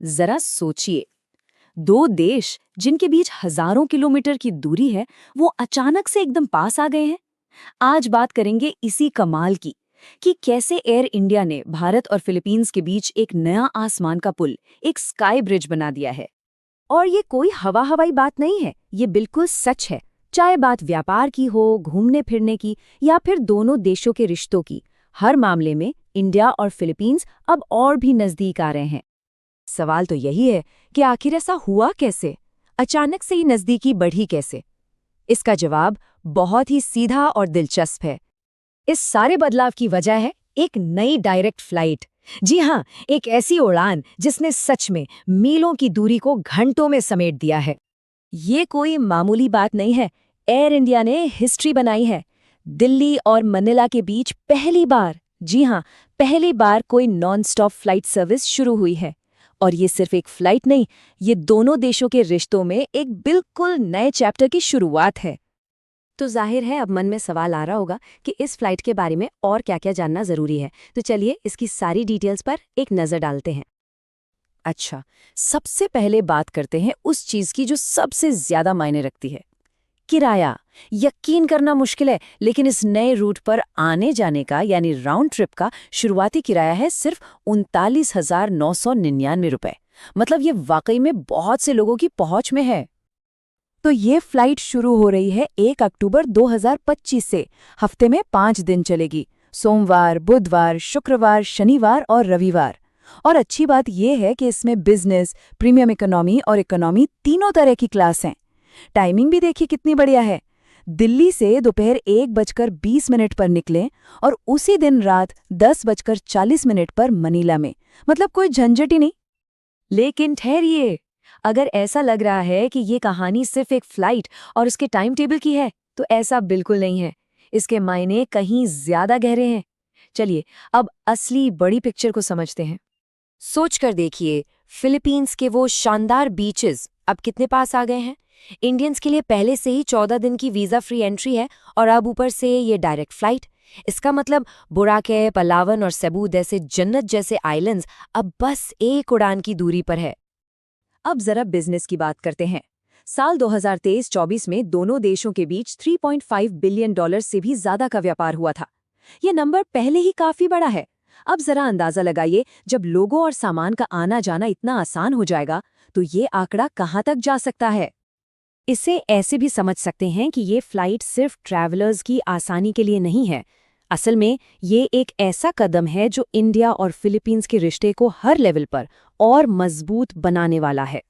जरा सोचिए, दो देश जिनके बीच हजारों किलोमीटर की दूरी है, वो अचानक से एकदम पास आ गए हैं। आज बात करेंगे इसी कमाल की कि कैसे एयर इंडिया ने भारत और फिलीपींस के बीच एक नया आसमान का पुल, एक स्काई ब्रिज बना दिया है। और ये कोई हवाई बात नहीं है, ये बिल्कुल सच है। चाहे बात व्यापार की हो, घूमने फिरने की या फिर दोनों देशों के रिश्तों की, हर मामले में इंडिया और फिलीपींस अब और भी नजदीक आ रहे हैं। सवाल तो यही है कि आखिर ऐसा हुआ कैसे? अचानक से ये नजदीकी बढ़ी कैसे? इसका जवाब बहुत ही सीधा और दिलचस्प है। इस सारे बदलाव की वजह है एक नई डायरेक्ट फ्लाइट। जी हाँ, एक ऐसी उड़ान जिसने सच में मीलों की दूरी को घंटों में समेट दिया है। ये कोई मामूली बात नहीं है। एयर इंडिया ने हिस्ट्री बनाई है। दिल्ली और मनीला के बीच पहली बार, जी हाँ, पहली बार कोई नॉन स्टॉप फ्लाइट सर्विस शुरू हुई है। और ये सिर्फ एक फ्लाइट नहीं, ये दोनों देशों के रिश्तों में एक बिल्कुल नए चैप्टर की शुरुआत है। तो जाहिर है अब मन में सवाल आ रहा होगा कि इस फ्लाइट के बारे में और क्या-क्या जानना जरूरी है। तो चलिए इसकी सारी डिटेल्स पर एक नजर डालते हैं। अच्छा, सबसे पहले बात करते हैं उस चीज की जो सबसे ज्यादा मायने रखती है, किराया। यकीन करना मुश्किल है, लेकिन इस नए रूट पर आने जाने का यानी राउंड ट्रिप का शुरुआती किराया है सिर्फ 39,999 रुपए। मतलब ये वाकई में बहुत से लोगों की पहुंच में है। तो ये फ्लाइट शुरू हो रही है 1 अक्टूबर 2025 से। हफ्ते में 5 दिन चलेगी, सोमवार, बुधवार, शुक्रवार, शनिवार और रविवार। और अच्छी बात यह है कि इसमें बिजनेस, प्रीमियम इकोनॉमी और इकोनॉमी तीनों तरह की क्लास हैं। टाइमिंग भी देखिए कितनी बढ़िया है। दिल्ली से दोपहर 1:20 पर निकलें और उसी दिन रात 10:40 पर मनीला में। मतलब कोई झंझट ही नहीं। लेकिन ठहरिए, अगर ऐसा लग रहा है कि ये कहानी सिर्फ एक फ्लाइट और उसके टाइम टेबल की है, तो ऐसा बिल्कुल नहीं है। इसके मायने कहीं ज्यादा गहरे हैं। चलिए अब असली बड़ी पिक्चर को समझते हैं। सोचकर देखिए, फिलीपींस के वो शानदार बीचेस अब कितने पास आ गए हैं। इंडियंस के लिए पहले से ही 14 दिन की वीजा फ्री एंट्री है और अब ऊपर से ये डायरेक्ट फ्लाइट। इसका मतलब बोराके, पलावन और सेबू जैसे जन्नत जैसे आइलैंड्स अब बस एक उड़ान की दूरी पर है। अब जरा बिजनेस की बात करते हैं। साल 2023-24 में दोनों देशों के बीच $3.5 बिलियन से भी ज्यादा का व्यापार हुआ था। ये नंबर पहले ही काफी बड़ा है। अब जरा अंदाजा लगाइए, जब लोगों और सामान का आना जाना इतना आसान हो जाएगा, तो ये आंकड़ा कहां तक जा सकता है। इसे ऐसे भी समझ सकते हैं कि ये फ्लाइट सिर्फ ट्रैवलर्स की आसानी के लिए नहीं है। असल में ये एक ऐसा कदम है जो इंडिया और फिलीपींस के रिश्ते को हर लेवल पर और मजबूत बनाने वाला है।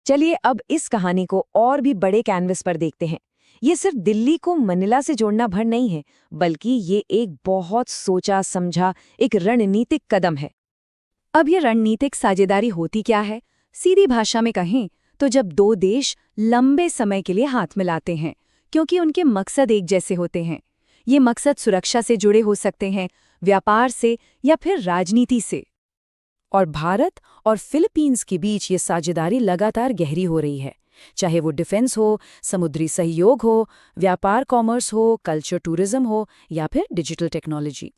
चलिए अब इस कहानी को और भी बड़े कैनवस पर देखते हैं। ये सिर्फ दिल्ली को मनीला से जोड़ना भर नहीं है, बल्कि ये एक बहुत सोचा समझा एक रणनीतिक कदम है। अब ये रणनीतिक साझेदारी होती क्या है? सीधी भाषा में कहें तो जब दो देश लंबे समय के लिए हाथ मिलाते हैं, क्योंकि उनके मकसद एक जैसे होते हैं। ये मकसद सुरक्षा से जुड़े हो सकते हैं, व्यापार से या फिर राजनीति से। और भारत और फिलीपींस के बीच ये साझेदारी लगातार गहरी हो रही है, चाहे वो डिफेंस हो, समुद्री सहयोग हो, व्यापार कॉमर्स हो, कल्चर टूरिज्म हो या फिर डिजिटल टेक्नोलॉजी।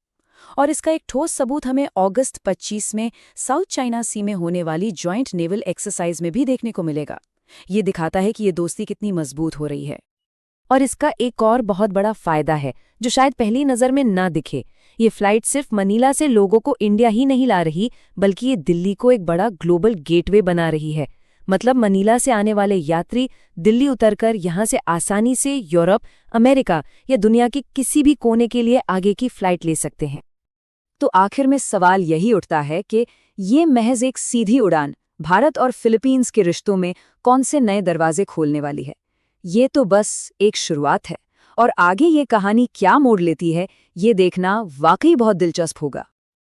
और इसका एक ठोस सबूत हमें अगस्त 25 में साउथ चाइना सी में होने वाली जॉइंट नेवल एक्सरसाइज में भी देखने को मिलेगा। ये दिखाता है कि ये दोस्ती कितनी मजबूत हो रही है। और इसका एक और बहुत बड़ा फायदा है जो शायद पहली नज़र में ना दिखे। ये फ्लाइट सिर्फ मनीला से लोगों को इंडिया ही नहीं ला रही, बल्कि ये दिल्ली को एक बड़ा ग्लोबल गेटवे बना रही है। मतलब मनीला से आने वाले यात्री दिल्ली उतरकर यहाँ से आसानी से यूरोप, अमेरिका या दुनिया के किसी भी कोने के लिए आगे की फ्लाइट ले सकते हैं। तो आखिर में सवाल यही उठता है कि ये महज एक सीधी उड़ान भारत और फिलीपींस के रिश्तों में कौन से नए दरवाजे खोलने वाली है? ये तो बस एक शुरुआत है, और आगे ये कहानी क्या मोड़ लेती है, ये देखना वाकई बहुत दिलचस्प होगा।